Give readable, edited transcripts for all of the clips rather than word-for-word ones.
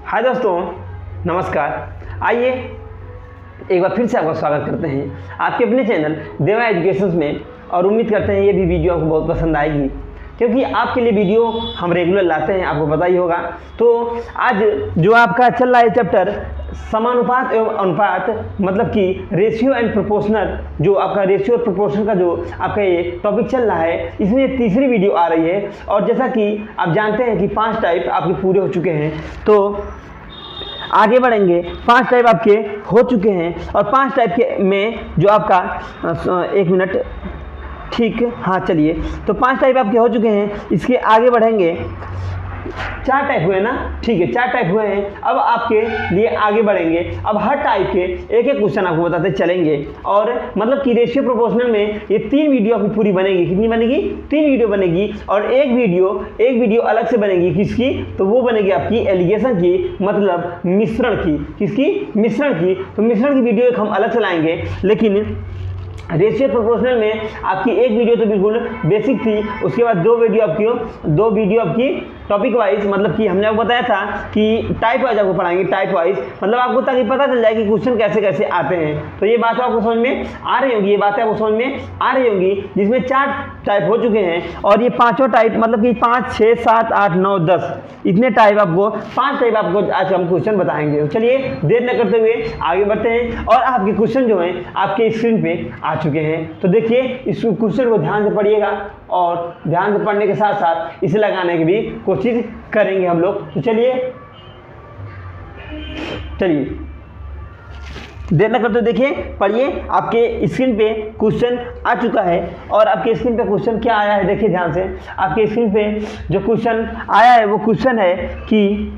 हाय दोस्तों, नमस्कार। आइए एक बार फिर से आपका स्वागत करते हैं आपके अपने चैनल देवा एजुकेशंस में। और उम्मीद करते हैं ये भी वीडियो आपको बहुत पसंद आएगी, क्योंकि आपके लिए वीडियो हम रेगुलर लाते हैं, आपको पता ही होगा। तो आज जो आपका चल रहा है चैप्टर समानुपात एवं अनुपात, मतलब कि रेशियो एंड प्रोपोर्शनल, जो आपका रेशियो और प्रोपोर्शनल का जो आपका ये टॉपिक चल रहा है, इसमें तीसरी वीडियो आ रही है। और जैसा कि आप जानते हैं कि 5 टाइप आपके पूरे हो चुके हैं, तो आगे बढ़ेंगे। 5 टाइप आपके हो चुके हैं और 5 टाइप के में जो आपका 1 मिनट, ठीक, हाँ चलिए, तो 5 टाइप आपके हो चुके हैं। इसके आगे बढ़ेंगे। 4 टाइप हुए ना, ठीक है, 4 टाइप हुए हैं। अब आपके लिए आगे बढ़ेंगे। अब हर टाइप के एक एक क्वेश्चन आपको बताते चलेंगे। और मतलब कि रेशियो प्रोपोर्शनल में ये 3 वीडियो आपकी पूरी बनेगी। कितनी बनेगी? 3 वीडियो बनेगी। और एक वीडियो अलग से बनेगी। किसकी? तो वो बनेगी आपकी एलिगेशन की, मतलब मिश्रण की। किसकी? मिश्रण की। तो मिश्रण की वीडियो एक हम अलग से लाएंगे। लेकिन रेशियो प्रोपोर्शनल में आपकी एक वीडियो तो बिल्कुल बेसिक थी, उसके बाद 2 वीडियो आपकी टॉपिक वाइज, मतलब कि हमने आपको बताया था कि टाइप वाइज आपको पढ़ाएंगे। टाइप वाइज मतलब आपको ताकि पता चल जाए कि क्वेश्चन कैसे कैसे आते हैं। तो ये बात आपको समझ में आ रही होगी, जिसमें 4 टाइप हो चुके हैं। और ये 5 टाइप, मतलब कि 5, 6, 7, 8, 9, 10 इतने टाइप आपको, 5 टाइप आपको आज हम क्वेश्चन बताएंगे। तो चलिए देर न करते हुए आगे बढ़ते हैं। और आपके क्वेश्चन जो हैं आपके स्क्रीन पे आ चुके हैं। तो देखिए, इस क्वेश्चन को ध्यान से पढ़िएगा और ध्यान से पढ़ने के साथ साथ इसे लगाने की भी कोशिश करेंगे हम लोग। तो चलिए देर न करते, देखिए, पढ़िए। आपके स्क्रीन पे क्वेश्चन आ चुका है। और आपके स्क्रीन पे क्वेश्चन क्या आया है, देखिए ध्यान से। आपके स्क्रीन पे जो क्वेश्चन आया है वो क्वेश्चन है कि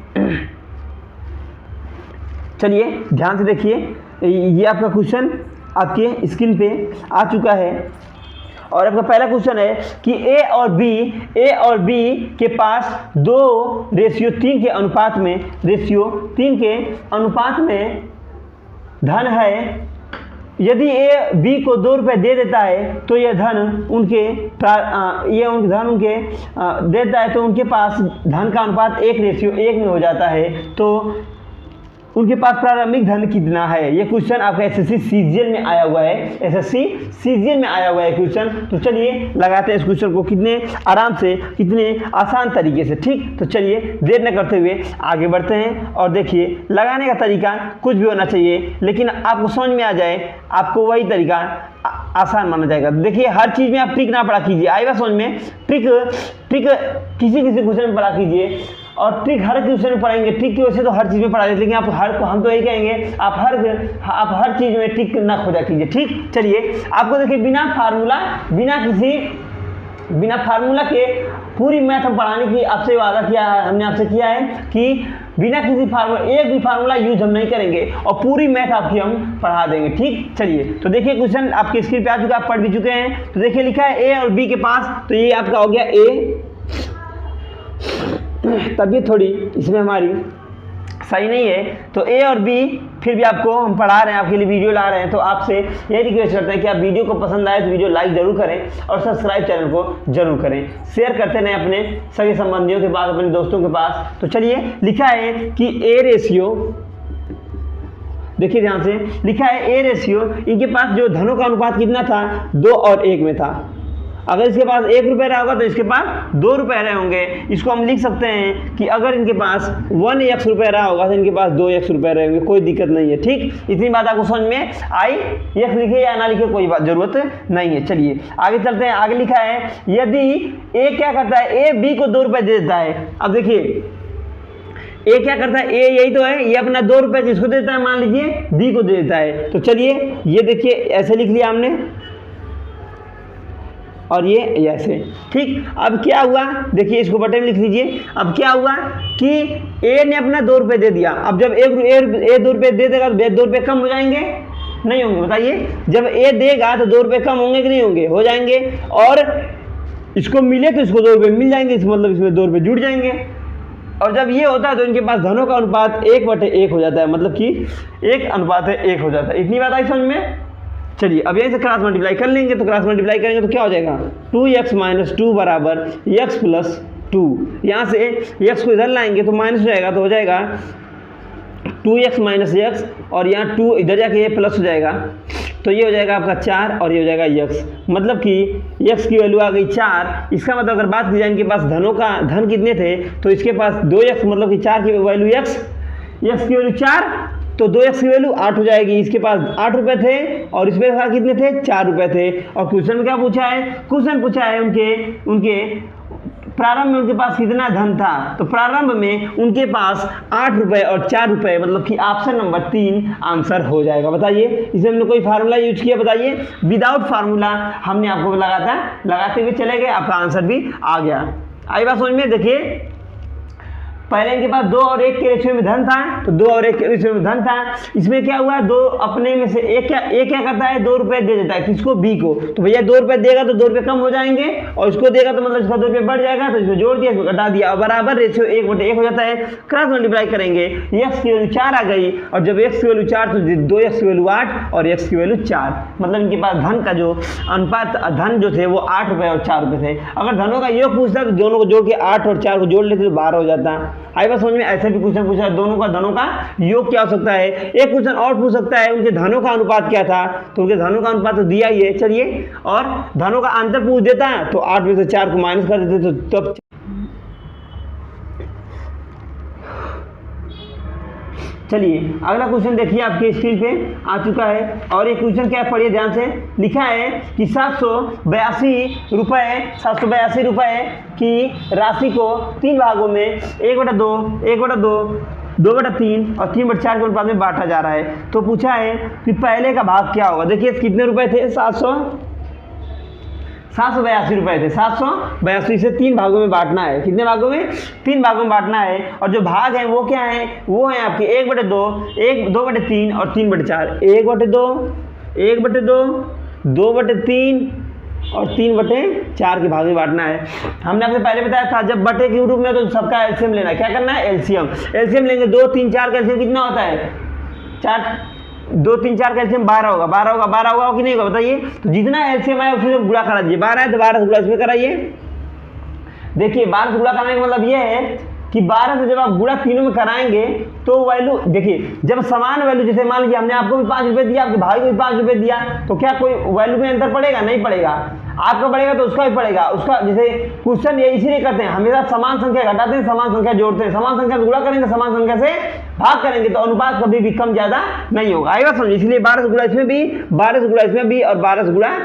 चलिए ध्यान से देखिए, ये आपका क्वेश्चन आपके स्क्रीन पे आ चुका है। और आपका पहला क्वेश्चन है कि ए और बी के पास 2 रेशियो 3 के अनुपात में धन है। यदि ए बी को 2 रुपये दे देता है तो यह धन उनके देता है, तो उनके पास धन का अनुपात 1:1 में हो जाता है। तो उनके पास प्रारंभिक धन कितना है? ये क्वेश्चन आपका एसएससी सीजीएल में आया हुआ है। क्वेश्चन। तो चलिए लगाते हैं इस क्वेश्चन को कितने आराम से, कितने आसान तरीके से। ठीक, तो चलिए देर न करते हुए आगे बढ़ते हैं। और देखिए, लगाने का तरीका कुछ भी होना चाहिए, लेकिन आपको समझ में आ जाए, आपको वही तरीका आसान माना जाएगा। देखिए, हर चीज़ में आप ट्रिक ना पढ़ा कीजिए, आएगा समझ में। ट्रिक किसी क्वेश्चन में पढ़ा कीजिए, और ट्रिक हर क्वेश्चन में पढ़ाएंगे। ट्रिक की वजह से तो हर चीज़ में पढ़ा देते, लेकिन हम तो यही कहेंगे, आप हर चीज़ में ट्रिक ना खोजा कीजिए। ठीक, चलिए आपको देखिए, बिना फार्मूला के पूरी मैथ हम पढ़ाने की आपसे वादा किया है, हमने आपसे किया है कि बिना किसी फार्मूला, एक भी फार्मूला यूज हम नहीं करेंगे और पूरी मैथ आपकी हम पढ़ा देंगे। ठीक, चलिए, तो देखिए क्वेश्चन आपके स्क्रीन पे आ चुका है, आप पढ़ भी चुके हैं। तो देखिए लिखा है ए और बी के पास, तो ये आपका हो गया ए। तबीयत थोड़ी इसमें हमारी सही नहीं है, तो ए और बी फिर भी आपको हम पढ़ा रहे हैं, आपके लिए वीडियो ला रहे हैं। तो आपसे यही रिक्वेस्ट करते हैं कि आप वीडियो को पसंद आए तो वीडियो लाइक जरूर करें और सब्सक्राइब चैनल को जरूर करें, शेयर करते रहें अपने सगे संबंधियों के पास, अपने दोस्तों के पास। तो चलिए, लिखा है कि ए रेशियो, देखिए ध्यान से, लिखा है ए रेशियो, इनके पास जो धनों का अनुपात कितना था? 2 और 1 में था। अगर इसके पास 1 रुपये रहा होगा तो इसके पास 2 रुपये रहे होंगे। इसको हम लिख सकते हैं कि अगर इनके पास 1x रुपये रहा होगा तो इनके पास 2x रुपये रहेंगे, कोई दिक्कत नहीं है। ठीक, इतनी बात आपको समझ में आई। x लिखे या ना लिखे कोई बात जरूरत नहीं है। चलिए आगे चलते हैं। आगे लिखा है, यदि ए क्या करता है, ए बी को 2 रुपये दे देता है। अब देखिए, ए क्या करता है, ए यही तो है, ये अपना 2 रुपये किसको देता है? मान लीजिए बी को दे देता है। तो चलिए, ये देखिए ऐसे लिख लिया हमने, और ये ऐसे। ठीक, अब क्या हुआ, देखिए इसको बटन में लिख लीजिए। अब क्या हुआ कि ए ने अपना 2 रुपये दे दिया। अब जब ए 2 रुपये दे देगा तो 2 रुपये कम हो जाएंगे, नहीं होंगे? बताइए, जब ए देगा तो 2 रुपये कम होंगे कि नहीं होंगे? हो जाएंगे। और इसको मिले तो इसको 2 रुपये मिल जाएंगे, इस मतलब इसमें 2 रुपये जुड़ जाएंगे। और जब ये होता है तो इनके पास धनों का अनुपात 1/1 हो जाता है, मतलब कि 1:1 हो जाता है। इतनी बात आई समझ में? चलिए अब यहीं से क्रॉस मल्टीप्लाई कर लेंगे, तो क्रॉस मल्टीप्लाई करेंगे तो क्या हो जाएगा? 2x - 2 = x + 2। यहाँ से x को इधर लाएंगे तो माइनस हो जाएगा, तो हो जाएगा 2x माइनस एक्स और यहाँ 2 इधर जाके ये प्लस हो जाएगा, तो ये हो जाएगा आपका 4 और ये हो जाएगा x, मतलब कि x की वैल्यू आ गई 4। इसका मतलब अगर बात की जाए इनके पास धन कितने थे, तो इसके पास 2x मतलब कि 4 की वैल्यू x की वैल्यू 4, तो 2x की वैल्यू 8 हो जाएगी। इसके पास 8 रुपये थे और इसमें कितने थे, 4 रुपये थे। और क्वेश्चन में क्या पूछा है, क्वेश्चन पूछा है उनके प्रारंभ में उनके पास कितना धन था, तो प्रारंभ में उनके पास 8 रुपये और 4 रुपये, मतलब कि ऑप्शन नंबर 3 आंसर हो जाएगा। बताइए इसमें हमने कोई फार्मूला यूज किया, बताइए विदाउट फार्मूला हमने आपको लगाते हुए चले गए, आपका आंसर भी आ गया। आई बात समझ में। देखिए पहले इनके पास 2 और 1 के रेशियो में धन था, तो 2 और 1 के रेशियो में धन था। इसमें क्या हुआ, 2 अपने में से एक क्या करता है, 2 रुपये दे देता है, किसको, बी को। तो भैया 2 रुपये देगा तो 2 रुपये कम हो जाएंगे, और इसको देगा तो मतलब इसका 2 रुपये बढ़ जाएगा, तो इसमें जोड़ दिया, इसको घटा दिया, और बराबर रेशियो 1/1 हो जाता है। क्रॉस मल्टीप्लाई करेंगे, एक्स की वैल्यू 4 आ गई, और जब एक्स की वैल्यू 4 तो 2x की वैल्यू 8 और एक्स की वैल्यू 4, मतलब इनके पास धन का जो अनुपात, धन जो थे वो 8 रुपये और 4 रुपये थे। अगर धनों का योग पूछता तो दोनों को जोड़ के 8 और 4 को जोड़ लेते तो 12 हो जाता। आई बात समझ में। ऐसे भी क्वेश्चन पूछा दोनों का धनों का योग क्या हो सकता है। एक क्वेश्चन और पूछ सकता है उनके धनों का अनुपात क्या था, तो उनके धनों का अनुपात तो दिया ही है, चलिए, और धनों का अंतर पूछ देता है तो 8 में से 4 को माइनस कर देते तो तब चलिए अगला क्वेश्चन देखिए आपके स्क्रीन पे आ चुका है। और ये क्वेश्चन क्या पढ़िए ध्यान से। लिखा है कि 782 रुपये की राशि को 3 भागों में 1/2, 2/3 और 3/4 के अनुपात में बांटा जा रहा है। तो पूछा है कि पहले का भाग क्या होगा। देखिए कितने रुपए थे, 782 रुपये थे। 782 से 3 भागों में बांटना है। कितने भागों में, 3 भागों में बांटना है। और जो भाग हैं वो क्या हैं, वो हैं आपके 1/2, 2/3 और 3/4। 1/2, 2/3 और 3/4 के भाग में बांटना है। हमने आपसे पहले बताया था जब बटे के रूप में तो सबका एलसीएम लेना है। क्या करना है, एलसीएम लेंगे। 2, 3, 4 का एलसीएम कितना होता है, 4, 2, 3, 4 का एलसीएम 12 होगा। 12 होगा कि नहीं होगा, बताइए। तो जितना एलसीएम आया उससे गुणा करा दीजिए। 12 है तो 12 से गुणा इसमें कराइए। देखिए 12 से गुणा कराने का मतलब ये है कि 12 से जब आप गुणा तीनों में कराएंगे तो वैल्यू, देखिए जब समान वैल्यू, जैसे मान लीजिए हमने आपको भी 5 रुपये दिया, आपके भाई को भी 5 रुपये दिया, तो क्या कोई वैल्यू में अंतर पड़ेगा, नहीं पड़ेगा। आपका पड़ेगा तो उसका भी पड़ेगा। उसका जैसे क्वेश्चन ये इसीलिए करते हैं, हमेशा समान संख्या घटाते हैं, समान संख्या जोड़ते हैं। समान संख्या से गुणा करेंगे, समान संख्या से भाग करेंगे तो अनुपात कभी भी कम ज्यादा नहीं होगा। आएगा समझ। इसलिए 12 से गुणा इसमें भी, 12 से गुणा इसमें भी और 12 से गुणा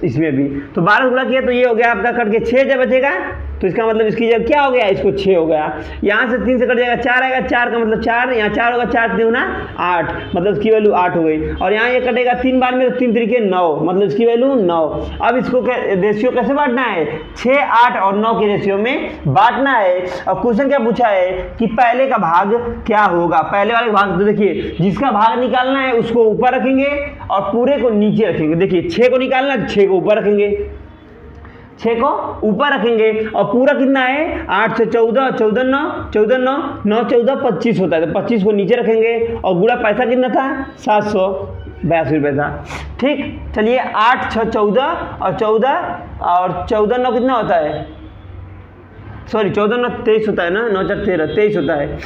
इसमें भी। तो 12 गुणा किया तो ये हो गया आपका, कट के 6 जब बचेगा तो इसका मतलब इसकी जगह क्या हो गया, इसको 6 हो गया। यहाँ से 3 से कट जाएगा 4 आएगा, 4 का मतलब 4, यहाँ 4 होगा, 4 3 गुना 8, मतलब इसकी वैल्यू 8 हो गई। और यहाँ ये कटेगा 3 बार में तो 3 तरीके 9, मतलब इसकी वैल्यू 9। अब इसको रेशियो कैसे बांटना है, 6, 8 और 9 के रेशियो में बांटना है। और क्वेश्चन क्या पूछा है कि पहले का भाग क्या होगा। पहले वाले भाग तो देखिए जिसका भाग निकालना है उसको ऊपर रखेंगे और पूरे को नीचे रखेंगे। देखिए 6 को निकालना है, 6 को ऊपर रखेंगे, 6 को ऊपर रखेंगे। और पूरा कितना है, 8 से 14, 14 9, 14 9, 9 14 25 होता है, तो 25 को नीचे रखेंगे। और गुणा पैसा कितना था, 782 रुपये था। ठीक, चलिए 8 6 14 और 14 9 कितना होता है, सॉरी 14 9 23 होता है ना, 9 4 13 23 होता है,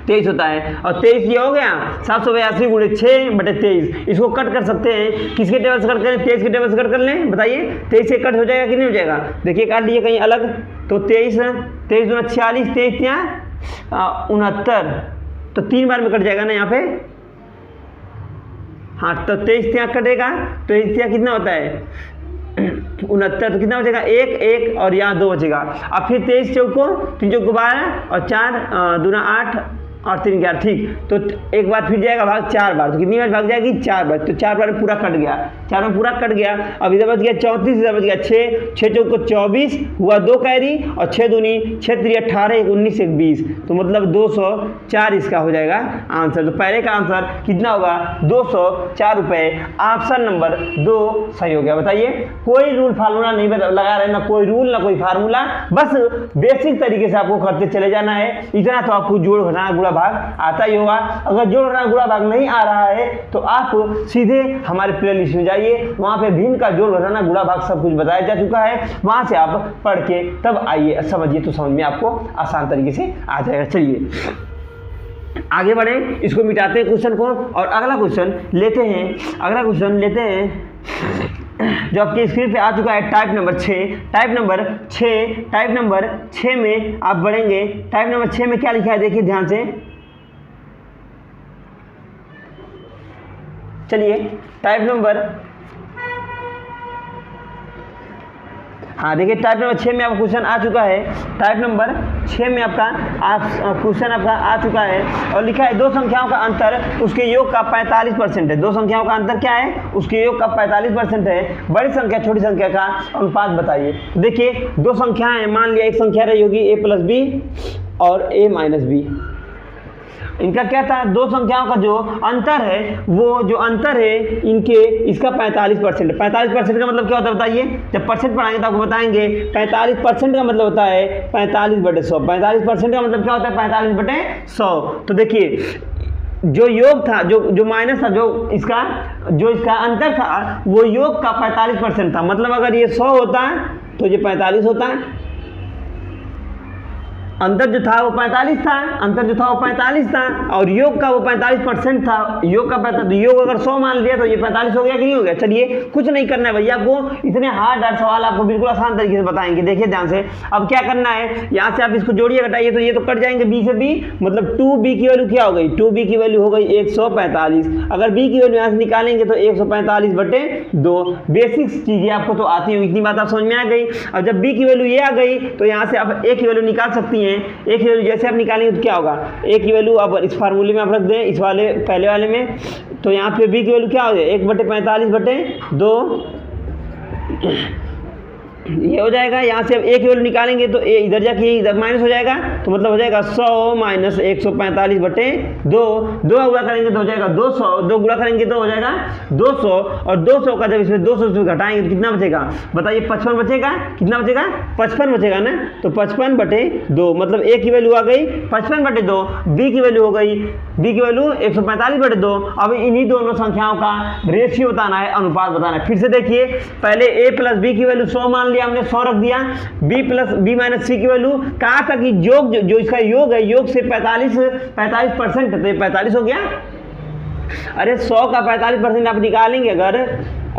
23 होता है। और 23 ये हो गया 782 गुणे 6/23। इसको कट कर सकते हैं, किसके टेबल से कट करें, 23 के टेबल से कट कर लें। बताइए 23 से कट हो जाएगा कि नहीं हो जाएगा, देखिए काट लीजिए कहीं अलग। तो 23 दूना 46, 23 यहाँ 69, तो 3 बार में कट जाएगा ना यहाँ पे। हाँ तो 23 यहाँ कटेगा तो यहाँ कितना होता है 69, तो कितना बचेगा 1 1 और यहाँ 2 बचेगा। अब फिर 23 चौको 3 चौको 12 और 4 दूना 8 और 3 11। ठीक, तो एक बार फिर जाएगा भाग 4 बार, तो कितनी बार भाग जाएगी 4 बार, तो 4 बार पूरा कट गया, 4 में पूरा कट गया। अब इधर बच गया 34, इधर बच गया 6, 6 चौको 24 हुआ 2 कैरी और 6 दूनी 6 3 18 1 19 1 20, तो मतलब 204 इसका हो जाएगा आंसर। तो पहले का आंसर कितना होगा 204 रुपये, ऑप्शन नंबर 2 सही हो गया। बताइए कोई रूल फार्मूला नहीं लगा रहे, ना कोई रूल ना कोई फार्मूला, बस बेसिक तरीके से आपको करते चले जाना है। इतना तो आपको जोड़ घटाना गुणा भाग आता ही होगा। अगर जोड़ घटाना गुणा भाग नहीं आ रहा है तो आप सीधे हमारे प्लेलिस्ट में जाइए, वहाँ पे भिन्न का जोड़ घटाना गुणा भाग सब कुछ बताया जा चुका है, वहाँ से आप पढ़ के तब आइए समझिए, तो समझ में आपको आसान तरीके से आ जाएगा। चलिए आगे बढ़ें, इसको मिटाते हैं क्वेश्चन को और अगला क्वेश्चन लेते हैं। अगला क्वेश्चन लेते हैं जो आपकी स्क्रीन पे आ चुका है, टाइप नंबर 6। टाइप नंबर 6 में आप बढ़ेंगे। टाइप नंबर 6 में क्या लिखा है देखिए ध्यान से। चलिए टाइप नंबर, हाँ देखिए टाइप नंबर 6 में आपका क्वेश्चन आ चुका है। टाइप नंबर 6 में आपका क्वेश्चन आपका आ चुका है और लिखा है दो संख्याओं का अंतर उसके योग का 45% है। दो संख्याओं का अंतर क्या है? उसके योग का 45% है। बड़ी संख्या छोटी संख्या का अनुपात बताइए। देखिए दो संख्याएं, मान लिया एक संख्या रही होगी a + b और a - b। इनका क्या था? दो संख्याओं का जो अंतर है, वो जो अंतर है इनके, इसका 45% है। 45% का मतलब क्या होता है बताइए? जब परसेंट पढ़ाएंगे तो आपको बताएंगे। 45% का मतलब होता है 45/100। 45% का मतलब क्या होता है? 45/100। तो देखिए जो योग था, जो माइनस था, जो इसका अंतर था, वो योग का 45% था। मतलब अगर ये 100 होता है तो ये 45 होता है। अंतर जो था वो 45 था, और योग का वो 45% था। योग का 45, योग अगर 100 मान लिया तो ये 45 हो गया कि नहीं हो गया? चलिए कुछ नहीं करना है भैया आपको, इतने हार्ड सवाल आपको बिल्कुल आसान तरीके से बताएंगे। देखिए ध्यान से, अब क्या करना है, यहाँ से आप इसको जोड़िए घटाइए तो ये तो कट जाएंगे b से b, मतलब 2b की वैल्यू क्या हो गई? 2b की वैल्यू हो गई 145। अगर b की वैल्यू यहाँ से निकालेंगे तो 145/2। बेसिक चीजें आपको तो आती है, इतनी बात आप समझ में आ गई। अब जब b की वैल्यू ये आ गई तो यहाँ से आप a की वैल्यू निकाल सकती हैं। एक की वैल्यू जैसे आप निकालेंगे तो क्या होगा? एक की वैल्यू अब इस फार्मूले में आप रख दें, इस वाले पहले वाले में, तो यहाँ पे b की वैल्यू क्या हो जाए? 1/45/2 ये हो जाएगा। यहाँ से अब a की वैल्यू निकालेंगे तो a इधर जाके इधर माइनस हो जाएगा, तो मतलब हो जाएगा 100 - 145/2। 2 गुणा करेंगे तो हो जाएगा 200, 2 गुणा करेंगे तो हो जाएगा 200, और 200 का जब इसमें 200 से घटाएंगे तो कितना बचेगा बताइए? 55 बचेगा। कितना बचेगा? 55 बचेगा ना। तो 55/2 मतलब a की वैल्यू आ गई 55/2, b की वैल्यू हो गई, b की वैल्यू 145/2। अब इन्हीं दोनों संख्याओं का रेशियो बताना है, अनुपात बताना है। फिर से देखिए, पहले a + b की वैल्यू 100 मान लिया हमने, 100 रख दिया। b - c की वैल्यू कहा था कि जो इसका योग है, योग से 45% है, तो ये 45 हो गया। अरे 100 का 45% आप निकालेंगे, अगर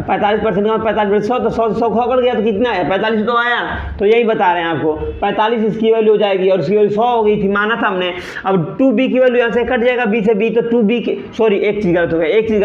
45% का 45/100 तो 100 से 100 खगड़ गया तो कितना है? 45 तो आया। तो यही बता रहे हैं आपको, 45 इसकी वैल्यू हो जाएगी और इसकी वैल्यू 100 हो गई थी, माना था हमने। अब 2b की वैल्यू यहाँ से कट जाएगा, b से b, तो 2b की, सॉरी एक चीज़ गलत हो गया, एक चीज़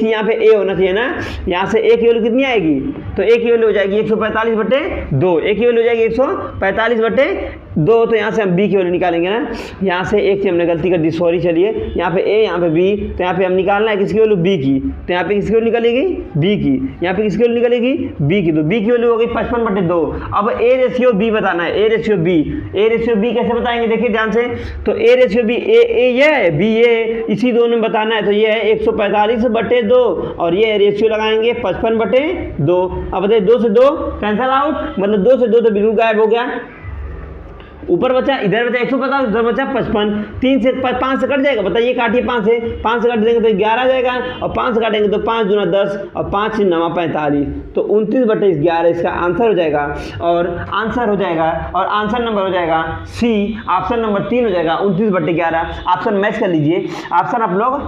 यहाँ पे a होना चाहिए ना। यहाँ से a की वैल्यू कितनी आएगी? तो a की वैल्यू हो जाएगी 145/2। a की वैल्यू हो जाएगी 145/2। तो यहाँ से हम b की वैल्यू निकालेंगे ना। यहाँ से एक चीज़ हमने गलती कर दी, सॉरी। चलिए यहाँ पे a, यहाँ पे b, तो यहाँ पे हम निकालना है किसकी वैल्यू? b की। तो यहाँ पे किसकी वैल्यू निकलेगी? b की। यहाँ पे किसकी वैल्यू निकलेगी? b की। तो b की वैल्यू हो गई 55/2। अब a/b बताना है। a/b कैसे बताएंगे? देखिए ध्यान से, तो a/b, a ये है, b ये, इसी दोनों में बताना है। तो ये है 145/2 और ये रेशियो लगाएंगे 55/2। अब बताइए 2 से 2 कैंसल आउट, मतलब 2 से 2 तो बिल्कुल गायब हो गया। ऊपर बचा, इधर बचा 150, उधर बचा 55। 3 से 5 से कट जाएगा, बताइए काटिए 5 से। 5 से काट देंगे तो 11 आ जाएगा, और 5 से काटेंगे तो 5 दूना 10 और 5 9 45, तो 29/11 इसका आंसर हो जाएगा। और आंसर नंबर हो जाएगा सी, ऑप्शन नंबर 3 हो जाएगा 29/11। ऑप्शन मैच कर लीजिए, ऑप्शन आप लोग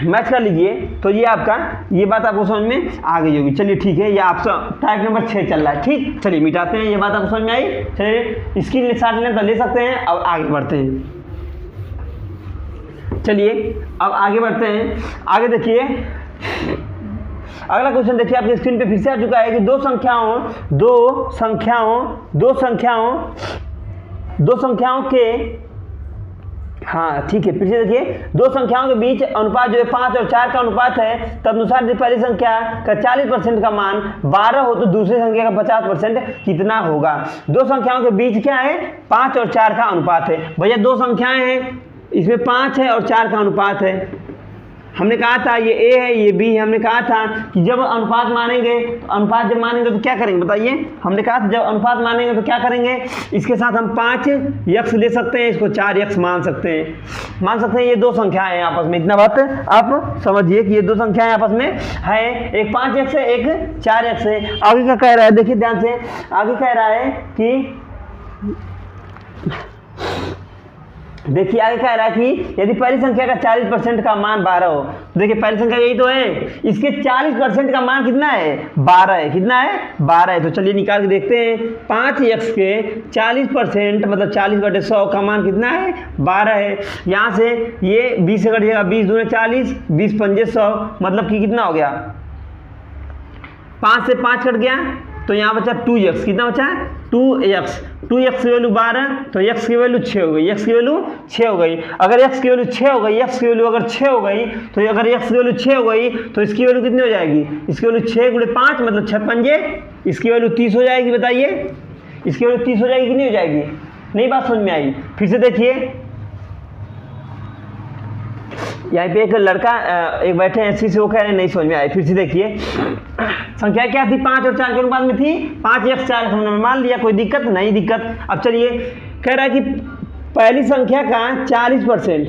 मैच कर लीजिए, तो ये आपका, ये बात आपको समझ में आ गई होगी। चलिए ठीक है, ये आपका टाइप नंबर 6 चल रहा है। ठीक, चलिए मिटाते हैं। ये बात आपको समझ में आई? चलिए स्क्रीन शॉट लें तो ले सकते हैं। अब आगे बढ़ते हैं। चलिए अब आगे बढ़ते हैं। आगे देखिए, अगला क्वेश्चन देखिए आपकी स्क्रीन पे फिर से आ चुका है कि दो संख्याओं के, हाँ ठीक है, फिर से देखिए, दो संख्याओं के बीच अनुपात जो है 5 और 4 का अनुपात है, तदनुसार यदि पहली संख्या का 40% का मान 12 हो तो दूसरी संख्या का 50% कितना होगा? दो संख्याओं के बीच क्या है? 5 और 4 का अनुपात है। भैया दो संख्याएं हैं, इसमें 5 है और 4 का अनुपात है। हमने कहा था ये a है, ये b है। हमने कहा था कि जब अनुपात मानेंगे, तो अनुपात जब मानेंगे तो क्या करेंगे बताइए? हमने कहा था जब अनुपात मानेंगे तो क्या करेंगे? इसके साथ हम 5x ले सकते हैं, इसको 4x मान सकते हैं। ये दो संख्याएं हैं आपस में। इतना बात आप समझिए कि ये दो संख्याएं आपस में है, एक 5x है, एक 4x है। आगे क्या कह रहा है? देखिए ध्यान से, आगे कह रहा है कि देखिए आगे कह रहा है कि यदि पहली संख्या का 40% का मान 12 हो, तो देखिए पहली संख्या यही तो है, इसके 40% का मान कितना है 12 है, कितना है 12 है। तो चलिए निकाल के देखते हैं, 5x के 40% मतलब 40/100 का मान कितना है 12 है। यहाँ से ये 20 से कट जाएगा, 20 दूने 40, 20 पंजे 100, मतलब कि कितना हो गया 5 से 5 कट गया, तो यहाँ बचा 2x, कितना बचा 2x, 2x की वैल्यू 12, तो x की वैल्यू 6 हो गई, x की वैल्यू 6 हो गई। अगर x की वैल्यू 6 हो गई, x की वैल्यू अगर 6 हो गई, तो अगर x की वैल्यू 6 हो गई तो इसकी वैल्यू कितनी हो जाएगी, इसकी वैल्यू 6 × 5 मतलब 6 पंजे, इसकी वैल्यू 30 हो जाएगी। बताइए इसकी वैल्यू 30 हो जाएगी कि नहीं हो जाएगी, नहीं बात समझ में आई। फिर से देखिए यहाँ पे एक लड़का एक बैठे हैं, ऐसी से वो कह रहे हैं नहीं समझ में आए। फिर से देखिए संख्या क्या थी 5 और 4 के अनुपात में थी, 5x 4 हमने मान लिया, कोई दिक्कत नहीं दिक्कत। अब चलिए कह रहा है कि पहली संख्या का 40%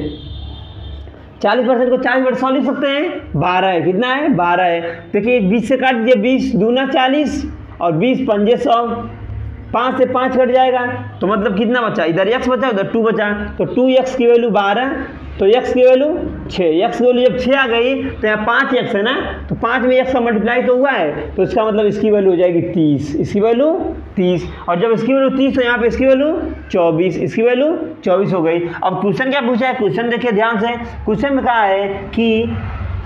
को 40% लिख सकते हैं, 12 है, कितना है 12 है। देखिए 20 से काट दीजिए, 20 दूना 40 और 20 पंजे 100, 5 से 5 कट जाएगा, तो मतलब कितना बचा, इधर x बचा उधर 2 बचा, तो 2x की वैल्यू 12, तो x की वैल्यू 6, x की वैल्यू जब 6 आ गई तो यहाँ 5x है ना, तो 5 में x का मल्टीप्लाई तो हुआ है, तो इसका मतलब इसकी वैल्यू हो जाएगी 30, इसकी वैल्यू 30, और जब इसकी वैल्यू 30 तो यहाँ पे इसकी वैल्यू 24, इसकी वैल्यू 24 हो गई। अब क्वेश्चन क्या पूछा है, क्वेश्चन देखिए ध्यान से, क्वेश्चन में कहा है कि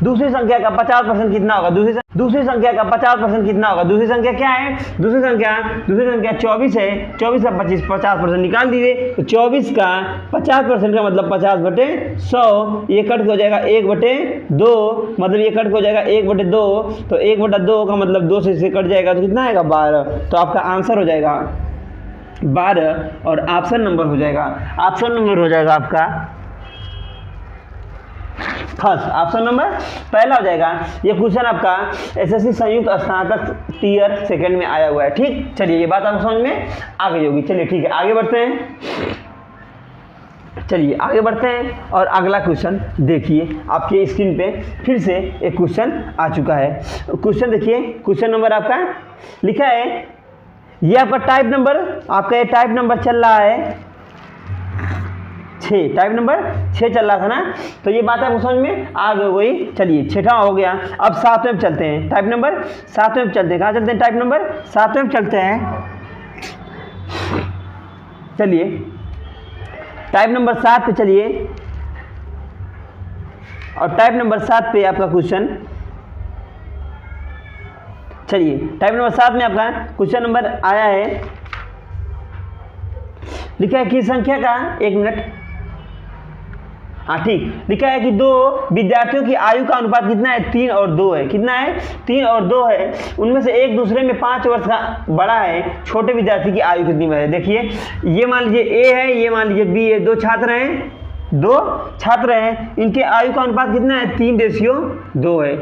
दूसरी संख्या का 50% कितना होगा, दूसरी संख्या का 50% कितना होगा। दूसरी संख्या क्या है, दूसरी संख्या 24 है, 24 का 50% निकाल दीजिए, तो 24 का 50% का मतलब 50/100, ये कट हो जाएगा 1/2, मतलब ये कट हो जाएगा 1/2, तो 1/2 का मतलब 2 से इसे कट जाएगा, तो कितना आएगा 12, तो आपका आंसर हो जाएगा 12 और ऑप्शन नंबर हो जाएगा, ऑप्शन नंबर हो जाएगा आपका फर्स्ट, ऑप्शन नंबर पहला हो जाएगा। ये क्वेश्चन आपका एसएससी संयुक्त स्नातक टियर सेकंड में आया हुआ है। ठीक, चलिए ये बात आपको समझ में आ गई होगी। चलिए ठीक है, आगे बढ़ते हैं, चलिए आगे बढ़ते हैं और अगला क्वेश्चन देखिए, आपके स्क्रीन पे फिर से एक क्वेश्चन आ चुका है। क्वेश्चन देखिए, क्वेश्चन नंबर आपका लिखा है, ये आपका टाइप नंबर, आपका ये टाइप नंबर चल रहा है 6, टाइप नंबर 6 चल रहा था ना, तो ये बात आपको समझ में आ गई। चलिए 6वां हो गया, अब 7वें में चलते हैं, टाइप नंबर 7वें में चलते हैं। कहाँ चलते हैं, टाइप नंबर 7वें में चलते हैं। चलिए टाइप नंबर 7 पे चलिए, और टाइप नंबर 7 पे आपका क्वेश्चन, चलिए टाइप नंबर 7 में आपका क्वेश्चन नंबर आया है, लिखा है कि संख्या का, एक मिनट, हाँ ठीक, लिखा है कि 2 विद्यार्थियों की आयु का अनुपात कितना है, 3 और 2 है, कितना है 3 और 2 है। उनमें से एक दूसरे में 5 वर्ष का बड़ा है, छोटे विद्यार्थी की आयु कितनी है। देखिए ये मान लीजिए A है, ये मान लीजिए B है, 2 छात्र हैं, इनके आयु का अनुपात कितना है 3:2 है।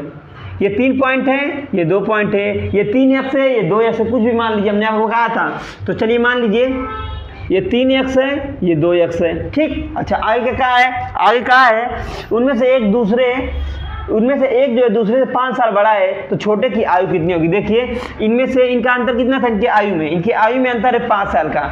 ये 3 पॉइंट है, ये 2 पॉइंट है, ये 3x है, ये 2x है, कुछ भी मान लीजिए, हमने आपको कहा था। तो चलिए मान लीजिए ये 3x है, ये 2x है। ठीक, अच्छा आगे क्या है, आगे कहा है उनमें से एक जो है दूसरे से 5 साल बड़ा है, तो छोटे की आयु कितनी होगी। देखिए इनमें से इनका अंतर कितना था, इनकी आयु में अंतर है 5 साल का।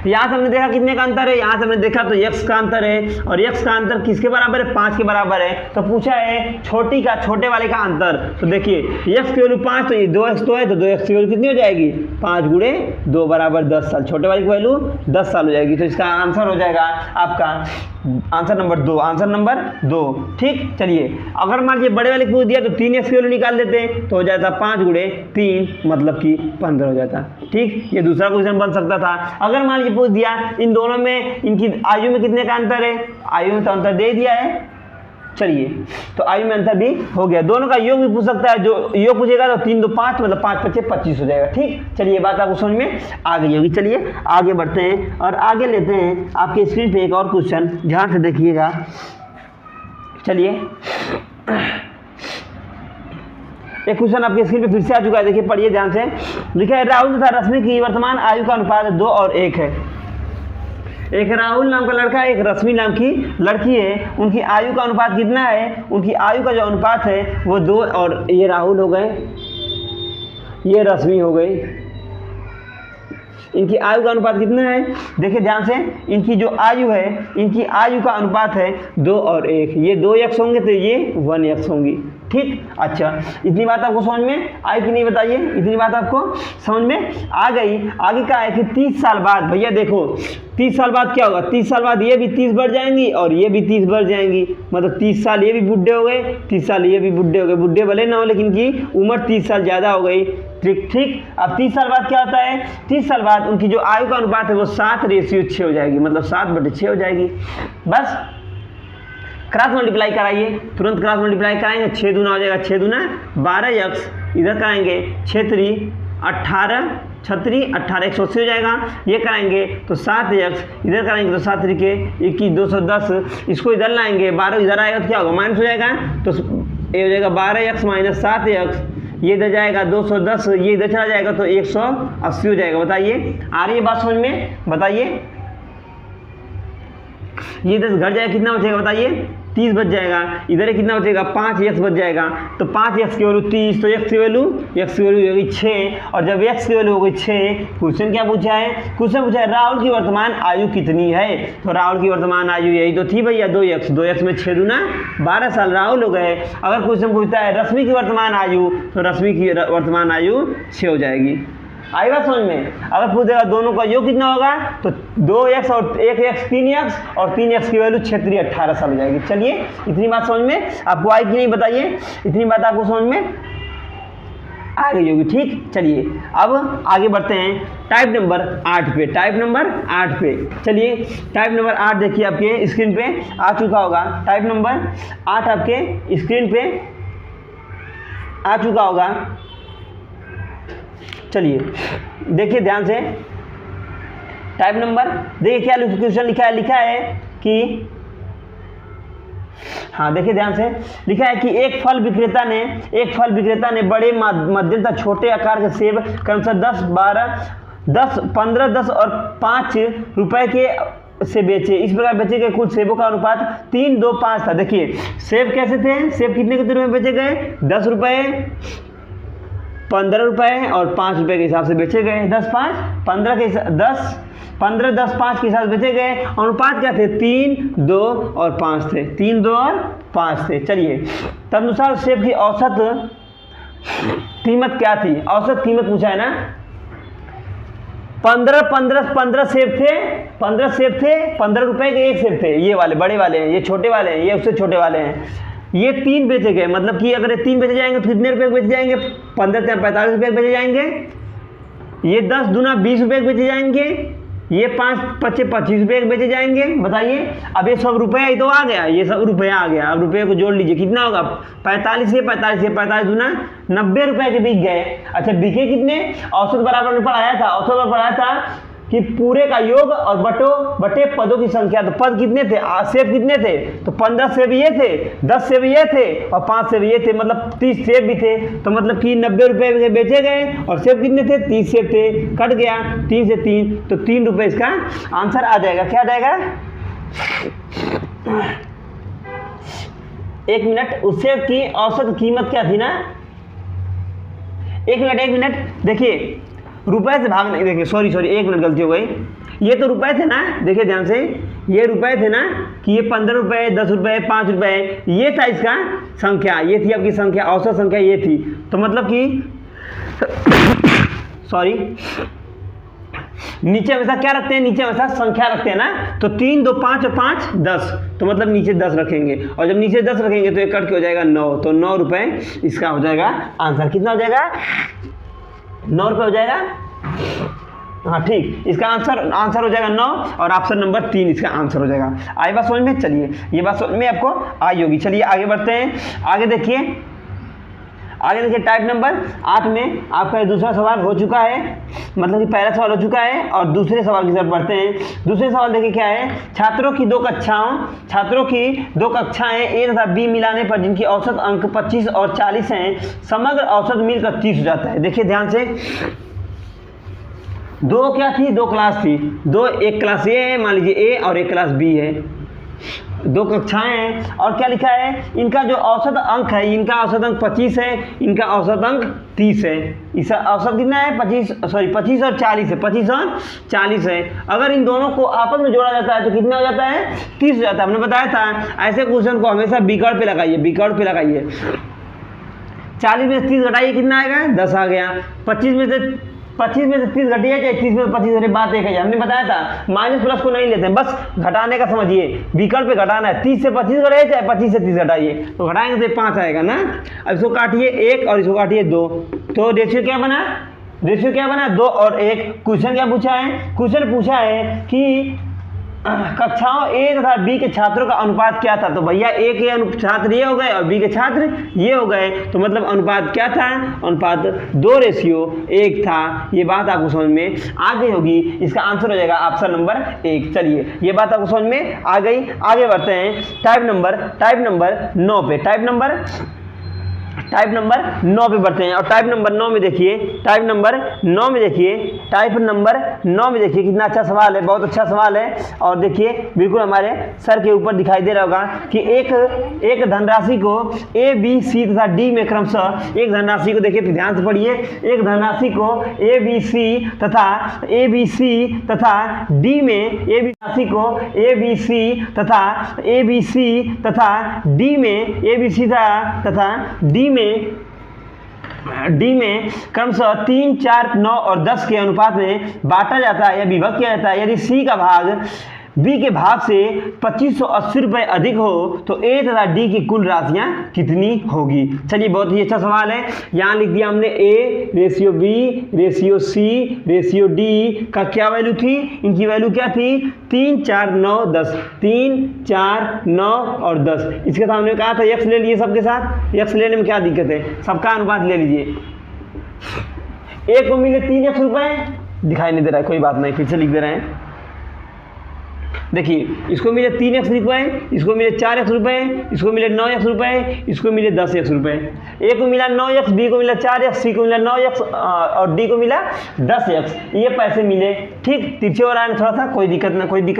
यहाँ से हमने देखा कितने का अंतर है, यहाँ से हमने देखा तो x का अंतर है, और x का अंतर किसके बराबर है, 5 के बराबर है। तो पूछा है छोटे वाले का अंतर, तो देखिए x की वैल्यू 5, तो ये 2x तो है, तो 2x की वैल्यू कितनी हो जाएगी 5 × 2 बराबर 10 साल, छोटे वाले की वैल्यू 10 साल हो जाएगी। तो इसका आंसर हो जाएगा आपका आंसर नंबर 2, आंसर नंबर 2। ठीक, चलिए अगर मान लीजिए बड़े वाले को पूछ दिया तो 3x की वैल्यू निकाल देते हैं, तो हो जाता 5 × 3 मतलब कि 15 हो जाता। ठीक, ये दूसरा क्वेश्चन बन सकता था। अगर मान लीजिए पूछ दिया इन दोनों में, इनकी आयु में कितने का अंतर है, आयु में तो अंतर दे दिया है, चलिए तो आयु में अंतर भी हो गया। दोनों का योग भी पूछ सकता है, जो योग पूछेगा तो 3 × 2 = 5 मतलब 5 × 5 = 25 हो जाएगा। ठीक, चलिए ये बात आपको समझ में आ गई होगी। चलिए आगे बढ़ते हैं और आगे लेते हैं आपके स्क्रीन पे एक और क्वेश्चन, ध्यान से देखिएगा। चलिए एक क्वेश्चन आपके स्क्रीन पे फिर से आ चुका है, देखिए पढ़िए ध्यान से। लिखा है राहुल तथा रश्मि की वर्तमान आयु का अनुपात 2 और 1 है। एक राहुल नाम का लड़का है, एक रश्मि नाम की लड़की है, उनकी आयु का अनुपात कितना है, उनकी आयु का जो अनुपात है वो 2, और ये राहुल हो गए, ये रश्मि हो गई, इनकी आयु का अनुपात कितना है, देखिए ध्यान से, इनकी जो आयु है, इनकी आयु का अनुपात है 2 और 1, ये 2x होंगे तो ये 1x होंगी। ठीक, अच्छा इतनी बात आपको समझ में आई कि नहीं बताइए, इतनी बात आपको समझ में आ गई। आगे क्या है कि 30 साल बाद, भैया देखो 30 साल बाद क्या होगा, 30 साल बाद ये भी 30 बढ़ जाएंगी और ये भी 30 बढ़ जाएंगी, मतलब 30 साल ये भी बुढ़े हो गए, 30 साल ये भी बुढ़े हो गए, बुढ़े भले ना हो लेकिन की उम्र 30 साल ज़्यादा हो गई। ठीक ठीक, अब 30 साल बाद क्या होता है, 30 साल बाद उनकी जो आयु का अनुपात है वो 7:6 हो जाएगी, मतलब 7/6 हो जाएगी। बस क्रॉस मल्टीप्लाई कराइए, तुरंत क्रॉस मल्टीप्लाई कराएंगे, 6 दूना हो जाएगा 6 दूना 12x, इधर कराएंगे 6 3 18, 18 180 हो जाएगा, ये कराएंगे तो 7x, इधर कराएंगे तो 7 3 के 21 210, इसको इधर लाएंगे 12 इधर आएगा तो क्या होगा, माइनस हो जाएगा, तो ये हो जाएगा 12x माइनस 7x, ये इधर जाएगा 210, ये इधर चला जाएगा तो 180 हो जाएगा। बताइए आ रही है बात समझ में, बताइए ये 10 घट जाएगा कितना बचेगा बताइए, 30 बच जाएगा, इधर कितना बचेगा 5x बच जाएगा, तो 5x की वैल्यू 30, तो x की वैल्यू होगी 6, और जब x की वैल्यू हो गई 6, क्वेश्चन क्या पूछा है, क्वेश्चन पूछा है राहुल की वर्तमान आयु कितनी है, तो राहुल की वर्तमान आयु यही तो थी भैया 2x में 6 दूना 12 साल राहुल हो गए। अगर क्वेश्चन पूछता है रश्मि की वर्तमान आयु, तो रश्मि की वर्तमान आयु 6 हो जाएगी। आई बात समझ में, अगर पूछेगा दोनों का योग कितना होगा, तो 2x और 1x 3x, और 3x की वैल्यू 6 3 18 साल हो जाएगी। चलिए इतनी बात समझ में आपको आई कि नहीं बताइए, इतनी बात आपको समझ में आ गई होगी। ठीक, चलिए अब आगे बढ़ते हैं टाइप नंबर 8 पे, टाइप नंबर 8 पे। चलिए टाइप नंबर 8 देखिए आपके स्क्रीन पे आ चुका होगा, टाइप नंबर 8 आपके स्क्रीन पे आ चुका होगा। चलिए देखिए ध्यान से, टाइप नंबर देखिए क्या क्वेश्चन लिखा है कि, हाँ देखिए ध्यान से, लिखा है कि एक फल विक्रेता ने बड़े मध्यम तथा छोटे आकार के सेब क्रमशः 10 15 10 और 5 रुपए के से बेचे। इस प्रकार बेचे गए कुल सेबों का अनुपात 3 2 5 था। देखिए सेब कैसे थे, सेब कितने में बेचे गए, 10 रुपए 15 रुपए और 5 रुपए के हिसाब से बेचे गए, 10 5 15 के 10 15 10 5 के हिसाब से बेचे गए। अनुपात क्या थे, 3 2 और 5 थे, 3 2 और 5 थे। चलिए तदनुसार सेब की औसत कीमत क्या थी, औसत कीमत पूछा है ना, 15 सेब थे, 15 रुपए के एक सेब थे, ये वाले बड़े वाले हैं, ये छोटे वाले हैं, ये उससे छोटे वाले हैं। ये 3 बेचे गए, मतलब कि अगर ये 3 बेचे जाएंगे तो कितने रुपए बेचे जाएंगे, 15 से 45 रुपए बेचे जाएंगे। ये 10 दूना 20 रुपए बेचे जाएंगे, ये 5 25 25 रुपए बेचे जाएंगे। बताइए अब ये सब रुपया ही तो आ गया, ये सब रुपया आ गया, अब रुपये को जोड़ लीजिए कितना होगा, 45 दूना 90 रुपए के बिक गए। अच्छा बिके कितने, औसत बराबर में पढ़ाया था, औसत में पढ़ाया था कि पूरे का योग और बटे पदों की संख्या, तो पद कितने थे, सेब कितने थे, तो 15 सेब ये थे, 10 सेब ये थे और 5 सेब ये थे, मतलब 30 सेब भी थे, तो मतलब कि 90 रुपए के बेचे गए और सेब कितने थे, 30 सेब थे, कट गया 3 से 3, तो 3 रुपए इसका आंसर आ जाएगा। क्या आ जाएगा, 1 मिनट, उस सेब की औसत कीमत क्या थी ना, 1 मिनट देखिए, रुपए से भाग नहीं, देखिए सॉरी 1 मिनट गलती हो गई, ये तो रुपए थे ना, देखिए ध्यान से, ये रुपए थे ना कि ये 15 रुपए 10 रुपए 5 रुपए, ये था इसका संख्या, ये थी आपकी संख्या, औसत संख्या ये थी, तो मतलब कि सॉरी नीचे हमेशा क्या रखते हैं, नीचे हमेशा संख्या रखते हैं ना, तो 3 2 5 और 5 10, तो मतलब नीचे 10 रखेंगे, और जब नीचे 10 रखेंगे तो ये कट के हो जाएगा 9, तो 9 रुपए इसका हो जाएगा आंसर। कितना हो जाएगा, 9 रुपये हो जाएगा, हाँ ठीक, इसका आंसर हो जाएगा 9, और ऑप्शन नंबर 3 इसका आंसर हो जाएगा। आई बात समझ में, चलिए ये बात समझ में आपको आई होगी। चलिए आगे बढ़ते हैं, आगे देखिए टाइप नंबर 8 में आपका दूसरा सवाल हो चुका है, मतलब कि पहला सवाल हो चुका है और दूसरे सवाल की तरफ बढ़ते हैं। दूसरे सवाल देखिए क्या है, छात्रों की दो कक्षाएं ए तथा बी मिलाने पर जिनकी औसत अंक 25 और 40 हैं, समग्र औसत मिलकर 30 हो जाता है। देखिए ध्यान से, दो क्या थी, 2 क्लास थी, एक क्लास ए है मान लीजिए, ए और एक क्लास बी है, 2 कक्षाएं हैं। और क्या लिखा है, इनका जो औसत अंक है, इनका औसत अंक 25 है, इनका औसत अंक 30 है। इसका औसत कितना है, 25 और 40 है, 25 और 40 है। अगर इन दोनों को आपस में जोड़ा जाता है तो कितना हो जाता है, 30 हो जाता है। हमने बताया था ऐसे क्वेश्चन को हमेशा बिकर्ड पे लगाइए, बिकर्ड पे लगाइए। 40 में से 30 घटाइए, कितना आएगा, 10 आ गया। 25 में से 30 घटिए, चाहे 30 में से 25 घटे, बात एक है। हमने बताया था माइनस प्लस को नहीं लेते हैं, बस घटाने का समझिए, विकल्प पे घटाना है। 30 से 25 घटाइए, चाहे 25 से 30 घटाइए, तो घटाएंगे तो 5 आएगा ना। अब इसको काटिए 1 और इसको काटिए 2, तो रेशियो क्या बना, 2 और 1। क्वेश्चन क्या पूछा है, क्वेश्चन पूछा है कि कक्षाओं ए तथा बी के छात्रों का अनुपात क्या था। तो भैया ए के छात्र ये हो गए और बी के छात्र ये हो गए, तो मतलब अनुपात क्या था, अनुपात 2:1 था। ये बात आपको समझ में आ गई होगी। इसका आंसर हो जाएगा ऑप्शन नंबर 1। चलिए, ये बात आपको समझ में आ गई। आगे बढ़ते हैं टाइप नंबर 9 पे। टाइप नंबर 9 पे बढ़ते हैं। और टाइप नंबर 9 में देखिए, टाइप नंबर 9 में देखिए कितना अच्छा सवाल है, बहुत अच्छा सवाल है। और देखिए बिल्कुल हमारे सर के ऊपर दिखाई दे रहा होगा कि एक धनराशि को ए बी सी तथा डी में क्रमशः, एक धनराशि को देखिए ध्यान से पढ़िए, एक धनराशि को ए बी सी तथा डी में, ए बी राशि को ए बी सी तथा डी में, ए बी सी तथा डी में क्रमशः 3, 4, 9 और 10 के अनुपात में बांटा जाता है या विभक्त किया जाता है। यदि सी का भाग बी के भाग से 2580 रुपये अधिक हो तो ए तथा डी की कुल राशियां कितनी होगी। चलिए, बहुत ही अच्छा सवाल है। यहाँ लिख दिया हमने A ratio B ratio C ratio D का क्या वैल्यू थी, इनकी वैल्यू क्या थी, 3, 4, 9, 10, 3, 4, 9 और 10। इसके साथ हमने कहा था एक्स ले लिए सबके साथ, एक्स लेने में क्या दिक्कत है, सबका अनुपात ले लीजिए। ए को मिले 3x रुपये, दिखाई नहीं दे रहा है, कोई बात नहीं, फिर से लिख दे रहे हैं। देखिए, इसको मिले 3x रुपये, इसको मिले 4x रुपये, इसको मिले 9x रुपये, इसको मिले 10x रुपये। ए को मिला 9x, बी को मिला 4x, सी को मिला 9x और डी को मिला 10x। ये पैसे मिले, ठीक। तिरछे हो रहा है थोड़ा सा, कोई दिक्कत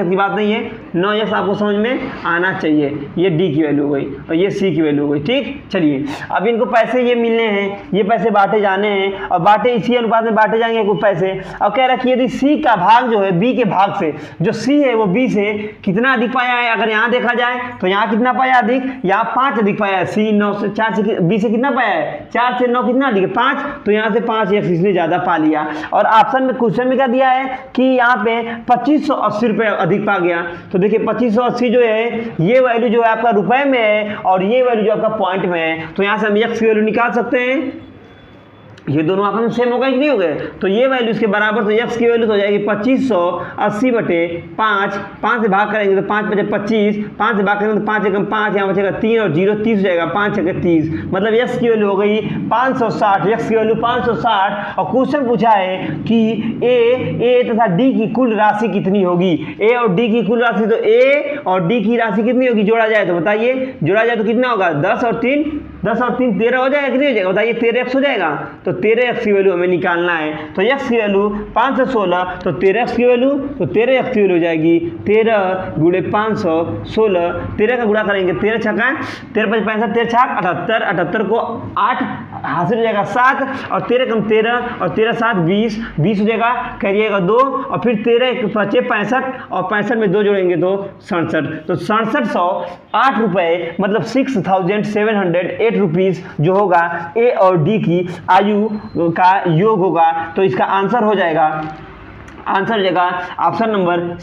की बात नहीं है। 9x आपको समझ में आना चाहिए। ये डी की वैल्यू हो गई और ये सी की वैल्यू हो गई, ठीक। चलिए, अब इनको पैसे ये मिलने हैं, ये पैसे बांटे जाने हैं और बांटे इसी अनुपात में बांटे जाएंगे कुछ पैसे। अब कह रहा है कि यदि सी का भाग जो है बी के भाग से, जो सी है वो बी से कितना अधिक पाया है। अगर यहाँ देखा जाए तो यहाँ कितना पाया अधिक, यहाँ 5 अधिक पाया है। सी 9 से 4 से बी से कितना पाया है, 4 से 9 कितना अधिक है, 5, तो यहाँ से 5x इसने ज्यादा पा लिया। और ऑप्शन में क्वेश्चन में क्या दिया है कि यहाँ पे 2580 रुपये अधिक पा गया। तो देखिए 2580 जो है ये वैल्यू जो है आपका रुपए में है और ये वैल्यू जो आपका पॉइंट में है। तो यहाँ से हम x की वैल्यू निकाल सकते हैं। ये दोनों आपस में सेम हो गए कि नहीं हो गए, तो ये वैल्यू इसके बराबर, तो x की वैल्यू तो हो जाएगी 2580 बटे 5, 5 से भाग करेंगे तो 5 बचे 25, 5 से भाग करेंगे तो 5 एकम 5, यहाँ बचेगा 3 और 0 30 हो जाएगा, 5 छके 30, मतलब x की वैल्यू हो गई 560, x की वैल्यू 560। और क्वेश्चन पूछा है कि ए तथा डी की कुल राशि कितनी होगी। ए और डी की कुल राशि, तो ए और डी की राशि कितनी होगी, जोड़ा जाए तो बताइए, जोड़ा जाए तो कितना होगा, 10 और 3 13 हो जाएगा, कितनी हो जाएगा बताइए, 13x हो जाएगा। तो 13x की वैल्यू हमें निकालना है। तो x की वैल्यू 5 से 16, तो 13x की वैल्यू, तो 13x की वैल्यू हो जाएगी 13 गुणे 516, 13 का गुणा करेंगे, 13 छक्का 13 5 65, 13 छाक 78, 78 को 8 हासिल हो जाएगा 7 और 13 कम 13 और 13 7 20, 20 हो जाएगा, करिएगा 2 और फिर 13 बचे 65 और 65 में 2 जोड़ेंगे तो 67, तो 6708 रुपये मतलब 6708 रुपीज़ जो होगा ए और डी की आयु का योग होगा। तो इसका आंसर हो जाएगा, आंसर हो जाएगा ऑप्शन नंबर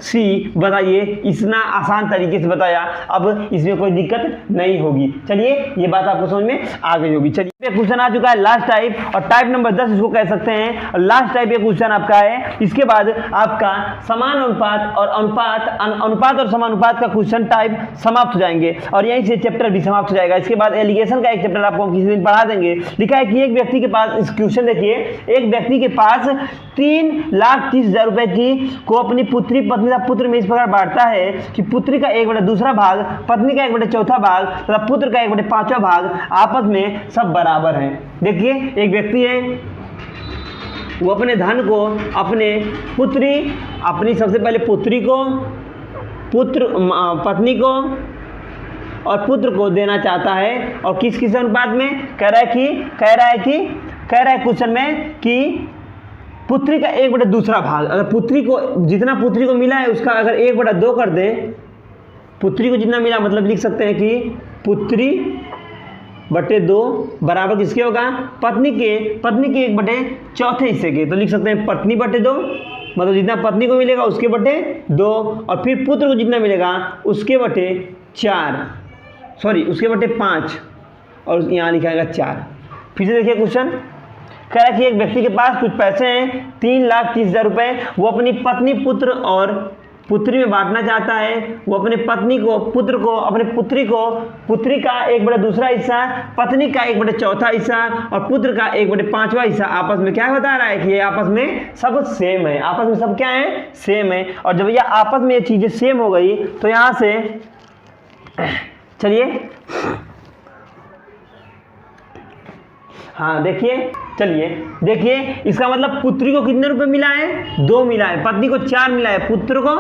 सी। बताइए, इतना आसान तरीके से बताया, अब इसमें कोई दिक्कत नहीं होगी। चलिए, ये बात आपको समझ में आ गई होगी। चलिए, क्वेश्चन आ चुका है लास्ट टाइप, और टाइप नंबर 10 इसको कह सकते हैं। और लास्ट टाइप ये क्वेश्चन आपका है। इसके बाद आपका समान अनुपात और अनुपात और समानुपात का क्वेश्चन टाइप समाप्त हो जाएंगे और यहीं से चैप्टर भी समाप्त हो जाएगा। इसके बाद एलिगेशन का एक चैप्टर आपको किसी दिन पढ़ा देंगे। लिखा है कि एक व्यक्ति के पास, इस क्वेश्चन देखिए, एक व्यक्ति के पास 3,30,000 रुपए को अपनी पुत्री, पत्नी तथा पुत्र में इस प्रकार बांटता है कि पुत्री का 1/2 भाग, पत्नी का 1/4 भाग तथा पुत्र का 1/5 भाग आपस में सब बराबर हैं। देखिए, एक व्यक्ति है, वो अपने धन को अपनी सबसे पहले पुत्री को पत्नी को और पुत्र को देना चाहता है, और किस किस अनुपात में कह रहा है क्वेश्चन में कि पुत्री का 1/2 भाग, अगर पुत्री को जितना पुत्री को मिला है उसका अगर 1/2 कर दे, पुत्री को जितना मिला मतलब लिख सकते हैं कि पुत्री बटे 2 बराबर किसके होगा, पत्नी के 1/4 हिस्से के। तो लिख सकते हैं पत्नी बटे 2, मतलब जितना पत्नी को मिलेगा उसके बटे 2, और फिर पुत्र को जितना मिलेगा उसके बटे 5, और यहाँ लिखाएगा 4। फिर से देखिए क्वेश्चन कह रहा है कि एक व्यक्ति के पास कुछ पैसे हैं 3,30,000 रुपये, वो अपनी पत्नी, पुत्र और पुत्री में बांटना चाहता है। वो अपने पत्नी को, पुत्र को, अपने पुत्री को, पुत्री का 1/2 हिस्सा, पत्नी का 1/4 हिस्सा और पुत्र का 1/5 हिस्सा आपस में क्या बता रहा है कि ये आपस में सब सेम है, आपस में सब क्या है, सेम है। और जब ये आपस में ये चीज़ें सेम हो गई तो यहाँ से चलिए हाँ देखिए इसका मतलब पुत्री को कितने रुपए मिला है, 2 मिला है, पत्नी को 4 मिला है, पुत्र को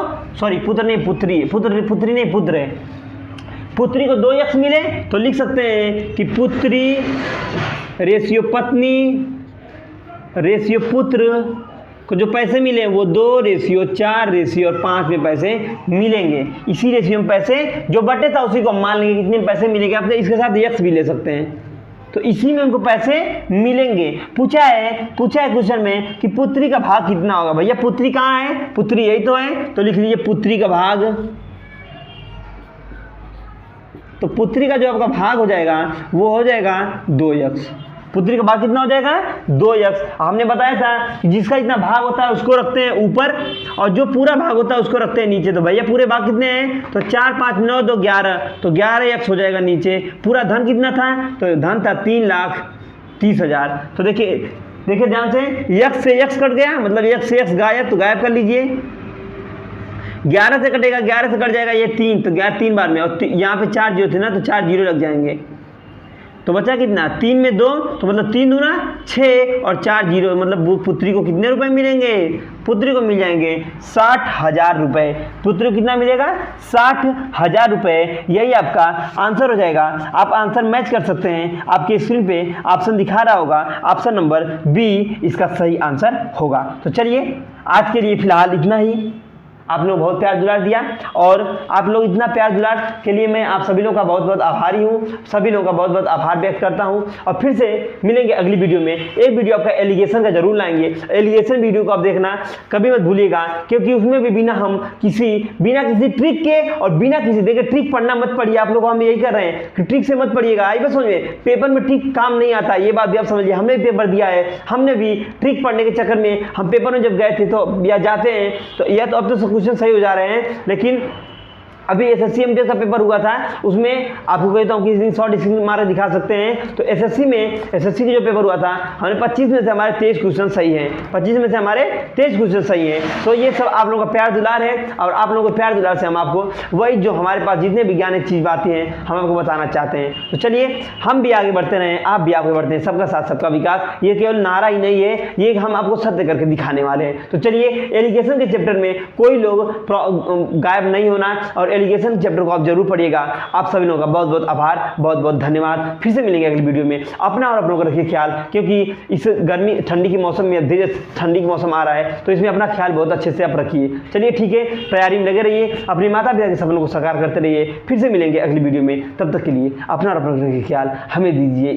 पुत्री को 2x मिले। तो लिख सकते हैं कि पुत्री रेशियो पत्नी रेशियो पुत्र को जो पैसे मिले वो 2 रेशियो 4 रेशियो और 5 में पैसे मिलेंगे। इसी रेशियो में पैसे जो बटे था उसी को मान लेंगे कितने पैसे मिलेंगे, आप इसके साथ x भी ले सकते हैं। तो इसी में उनको पैसे मिलेंगे। पूछा है क्वेश्चन में कि पुत्री का भाग कितना होगा। भैया पुत्री कहाँ है, पुत्री यही तो है, तो लिख लीजिए पुत्री का भाग। तो पुत्री का जो आपका भाग हो जाएगा वो हो जाएगा 2x। पुत्री का भाग कितना हो जाएगा, 2x। हमने बताया था कि जिसका इतना भाग होता है उसको रखते हैं ऊपर और जो पूरा भाग होता है उसको रखते हैं नीचे। तो भैया पूरे भाग कितने हैं, तो 4 5 9 2 11, तो 11x हो जाएगा नीचे। पूरा धन कितना था, तो धन था 3,30,000। तो देखिए ध्यान से, x से x कट गया, मतलब x से x गायब, तो गायब कर लीजिए। 11 से कटेगा, 11 से कट जाएगा ये 3, तो 3 बार में, और यहाँ पे 4 जीरो थे ना, तो 4 जीरो लग जाएंगे। तो बचा कितना, 3 में 2, तो मतलब 3 दूना 6 और 4 जीरो, मतलब पुत्री को कितने रुपए मिलेंगे, पुत्री को मिल जाएंगे 60,000 रुपये। पुत्री को कितना मिलेगा, 60,000 रुपये। यही आपका आंसर हो जाएगा। आप आंसर मैच कर सकते हैं, आपके स्क्रीन पे ऑप्शन दिखा रहा होगा, ऑप्शन नंबर बी इसका सही आंसर होगा। तो चलिए आज के लिए फिलहाल इतना ही। आप लोग बहुत प्यार दुलार दिया, और आप लोग इतना प्यार दुलार के लिए मैं आप सभी लोगों का बहुत बहुत आभारी हूँ, सभी लोगों का बहुत बहुत आभार व्यक्त करता हूँ। और फिर से मिलेंगे अगली वीडियो में। एक वीडियो आपका एलिगेशन का जरूर लाएंगे, एलिगेशन वीडियो को आप देखना कभी मत भूलिएगा, क्योंकि उसमें भी बिना किसी ट्रिक के और बिना किसी देखिए ट्रिक पढ़ना मत पढ़िए। आप लोग हम यही कर रहे हैं कि ट्रिक से मत पढ़िएगा। आई बस समझिए, पेपर में ट्रिक काम नहीं आता, ये बात भी आप समझिए। हमने भी पेपर दिया है, हमने भी ट्रिक पढ़ने के चक्कर में हम पेपर में जब गए थे तो या जाते हैं तो या तो अब तो क्वेश्चन सही हो जा रहे हैं, लेकिन अभी एसएससी एमटीएस का पेपर हुआ था, उसमें आपको कहता हूँ कि शॉर्ट स्क्रीन मार दिखा सकते हैं। तो एसएससी का जो पेपर हुआ था, हमें 25 में से हमारे 23 क्वेश्चन सही हैं, 25 में से हमारे 23 क्वेश्चन सही हैं। तो ये सब आप लोगों का प्यार दुलार है, और आप लोगों के प्यार दुलार से हम आपको वही जो हमारे पास जितने वैज्ञानिक चीज़ बातें हैं हम आपको बताना चाहते हैं। तो चलिए हम भी आगे बढ़ते रहें, आप भी आगे बढ़ते हैं। सबका साथ सबका विकास, ये केवल नारा ही नहीं है, ये हम आपको सत्य करके दिखाने वाले हैं। तो चलिए एलिगेशन के चैप्टर में कोई लोग गायब नहीं होना, और एलिगेशन चैप्टर को आप जरूर पढ़िएगा। आप सभी लोगों का बहुत बहुत आभार, बहुत बहुत धन्यवाद। फिर से मिलेंगे अगली वीडियो में। अपना और अपनों का रखिए ख्याल, क्योंकि इस गर्मी ठंडी के मौसम में धीरे ठंडी का मौसम आ रहा है, तो इसमें अपना ख्याल बहुत अच्छे से आप रखिए। चलिए ठीक है, तैयारी में लगे रहिए, अपने माता पिता के सपनों को साकार करते रहिए। फिर से मिलेंगे अगली वीडियो में, तब तक के लिए अपना और अपनों का रखिए ख्याल, हमें दीजिए।